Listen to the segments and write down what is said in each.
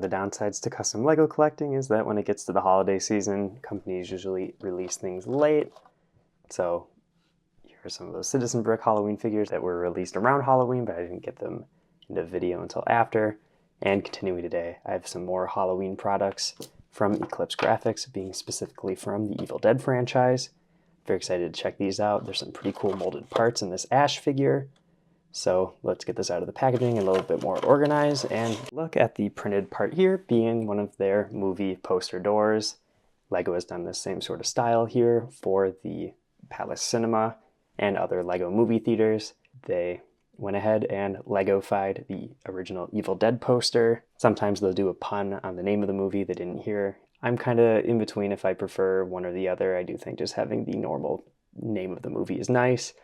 the downsides to custom Lego collecting is that when it gets to the holiday season, companies usually release things late. So here are some of those Citizen Brick Halloween figures that were released around Halloween, but I didn't get them into video until after. And continuing today, I have some more Halloween products from Eclipsegrafx, being specifically from the Evil Dead franchise. Very excited to check these out. There's some pretty cool molded parts in this Ash figure. So let's get this out of the packaging and a little bit more organized and look at the printed part here being one of their movie poster doors. Lego has done this same sort of style here for the Palace Cinema and other Lego movie theaters. They went ahead and Lego-fied the original Evil Dead poster. Sometimes they'll do a pun on the name of the movie they didn't hear. I'm kind of in between if I prefer one or the other. I do think just having the normal name of the movie is nice.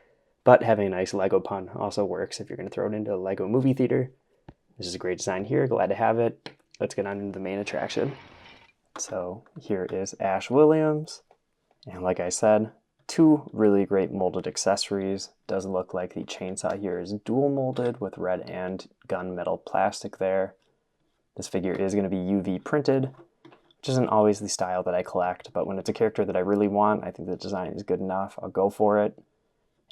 But having a nice Lego pun also works if you're going to throw it into a Lego movie theater. This is a great design here. Glad to have it. Let's get on into the main attraction. So here is Ash Williams. And like I said, two really great molded accessories. Does look like the chainsaw here is dual molded with red and gunmetal plastic there. This figure is going to be UV printed, which isn't always the style that I collect. But when it's a character that I really want, I think the design is good enough. I'll go for it.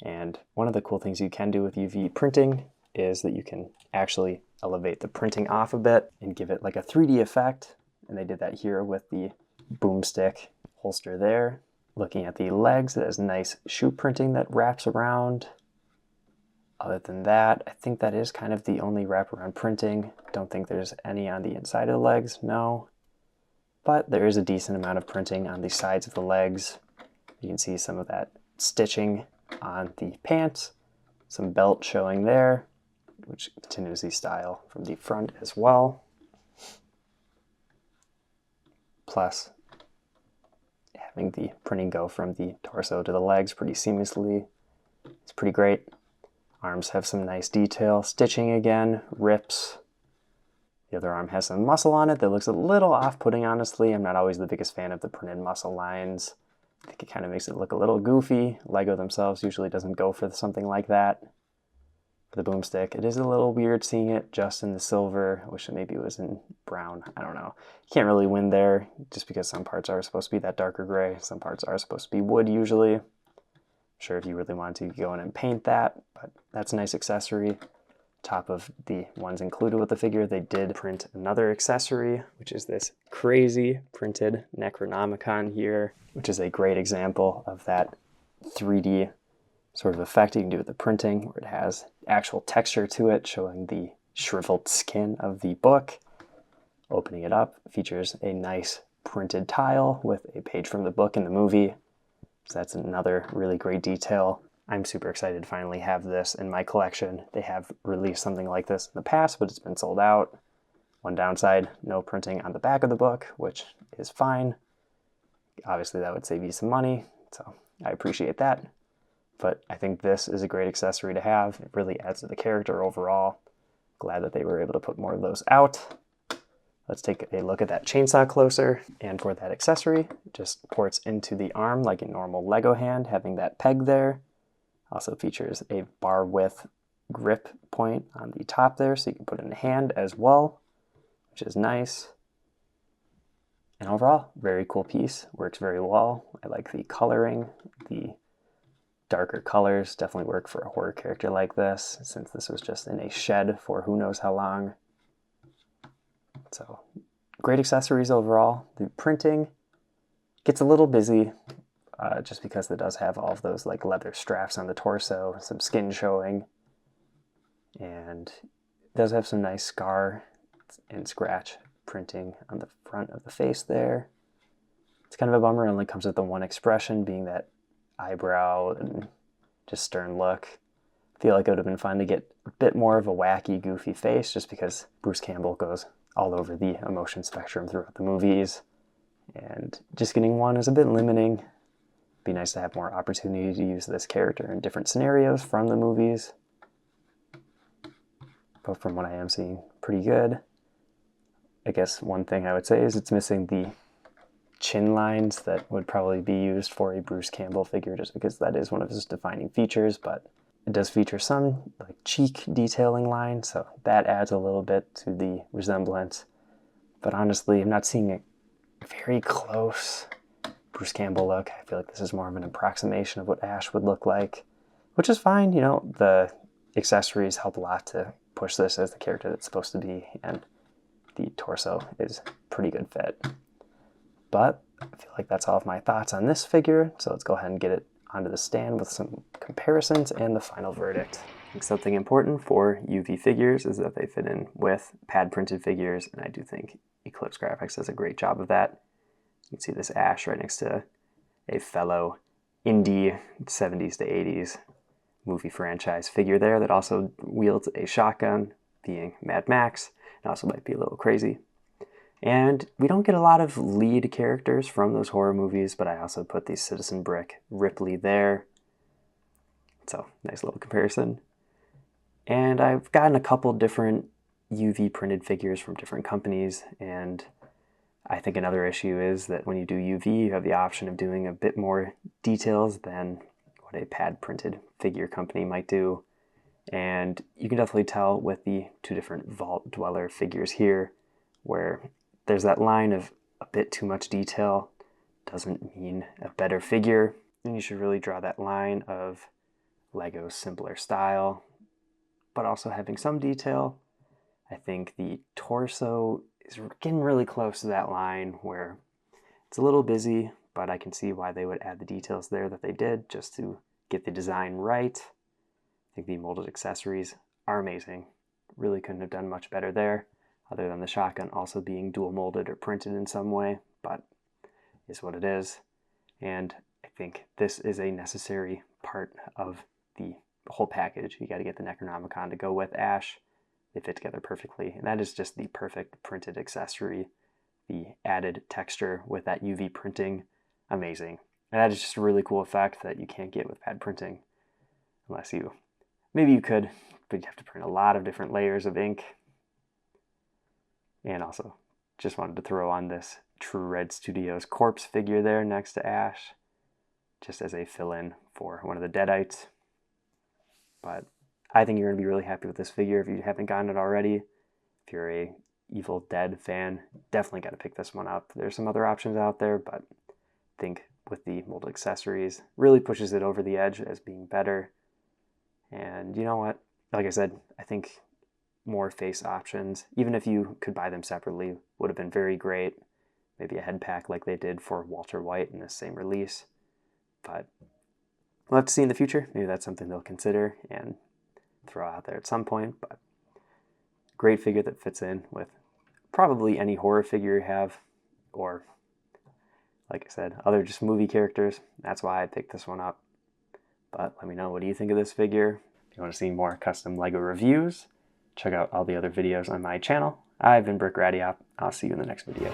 And one of the cool things you can do with UV printing is that you can actually elevate the printing off a bit and give it like a 3D effect. And they did that here with the boomstick holster there. Looking at the legs, it has nice shoe printing that wraps around. Other than that, I think that is kind of the only wraparound printing. Don't think there's any on the inside of the legs, no. But there is a decent amount of printing on the sides of the legs. You can see some of that stitching on the pants, some belt showing there, which continues the style from the front as well. Plus, having the printing go from the torso to the legs pretty seamlessly. It's pretty great. Arms have some nice detail. Stitching again, rips. The other arm has some muscle on it that looks a little off-putting, honestly. I'm not always the biggest fan of the printed muscle lines. I think it kind of makes it look a little goofy. Lego themselves usually doesn't go for something like that. For the boomstick, it is a little weird seeing it just in the silver. I wish it maybe was in brown. I don't know. You can't really win there just because some parts are supposed to be that darker gray. Some parts are supposed to be wood usually. I'm sure if you really want to, you could go in and paint that, but that's a nice accessory. Top of the ones included with the figure, they did print another accessory, which is this crazy printed necronomicon here, which is a great example of that 3D sort of effect you can do with the printing, where it has actual texture to it, showing the shriveled skin of the book. Opening it up features a nice printed tile with a page from the book in the movie. So that's another really great detail. I'm super excited to finally have this in my collection. They have released something like this in the past, but it's been sold out. One downside, no printing on the back of the book, which is fine. Obviously that would save you some money, so I appreciate that. But I think this is a great accessory to have. It really adds to the character overall. Glad that they were able to put more of those out. Let's take a look at that chainsaw closer. And for that accessory, it just ports into the arm like a normal Lego hand, having that peg there. Also features a bar width grip point on the top there, so you can put it in the hand as well, which is nice. And overall, very cool piece. Works very well. I like the coloring. The darker colors definitely work for a horror character like this, since this was just in a shed for who knows how long. So, great accessories overall. The printing gets a little busy, just because it does have all of those like leather straps on the torso, some skin showing, and it does have some nice scar and scratch printing on the front of the face there. It's kind of a bummer. It only comes with the one expression, being that eyebrow and just stern look. I feel like it would have been fun to get a bit more of a wacky, goofy face, just because Bruce Campbell goes all over the emotion spectrum throughout the movies, and just getting one is a bit limiting. Be nice to have more opportunity to use this character in different scenarios from the movies. But from what I am seeing, pretty good. I guess one thing I would say is it's missing the chin lines that would probably be used for a Bruce Campbell figure, just because that is one of his defining features, but it does feature some like cheek detailing lines, so that adds a little bit to the resemblance. but honestly, I'm not seeing a very close Bruce Campbell look. I feel like this is more of an approximation of what Ash would look like, which is fine. You know, the accessories help a lot to push this as the character that's supposed to be, and the torso is pretty good fit. But I feel like that's all of my thoughts on this figure, so let's go ahead and get it onto the stand with some comparisons and the final verdict. I think something important for UV figures is that they fit in with pad printed figures, and I do think Eclipsegrafx does a great job of that. You can see this Ash right next to a fellow indie 70s to 80s movie franchise figure there that also wields a shotgun, being Mad Max, and also might be a little crazy. And we don't get a lot of lead characters from those horror movies, but I also put the Citizen Brick Ripley there. So, nice little comparison. And I've gotten a couple different UV printed figures from different companies, and I think another issue is that when you do UV, you have the option of doing a bit more details than what a pad printed figure company might do. And you can definitely tell with the two different Vault Dweller figures here, where there's that line of a bit too much detail doesn't mean a better figure. And you should really draw that line of Lego's simpler style, but also having some detail. I think the torso is getting really close to that line where it's a little busy, but I can see why they would add the details there that they did just to get the design right. I think the molded accessories are amazing. Really couldn't have done much better there, other than the shotgun also being dual molded or printed in some way, but is what it is. And I think this is a necessary part of the whole package. You got to get the Necronomicon to go with Ash. They fit together perfectly, and that is just the perfect printed accessory. The added texture with that UV printing, amazing. And that is just a really cool effect that you can't get with pad printing, unless you, maybe you could, but you'd have to print a lot of different layers of ink. And also, just wanted to throw on this True Red Studios corpse figure there next to Ash, just as a fill-in for one of the Deadites. But I think you're going to be really happy with this figure if you haven't gotten it already. If you're a Evil Dead fan, definitely got to pick this one up. There's some other options out there, but I think with the molded accessories, really pushes it over the edge as being better. And you know what? Like I said, I think more face options, even if you could buy them separately, would have been very great. Maybe a head pack like they did for Walter White in the same release. But we'll have to see in the future. Maybe that's something they'll consider and throw out there at some point. But great figure that fits in with probably any horror figure you have, or like I said, other just movie characters. That's why I picked this one up. But let me know, what do you think of this figure? If you want to see more custom Lego reviews, check out all the other videos on my channel. I've been Brickwarriors. I'll see you in the next video.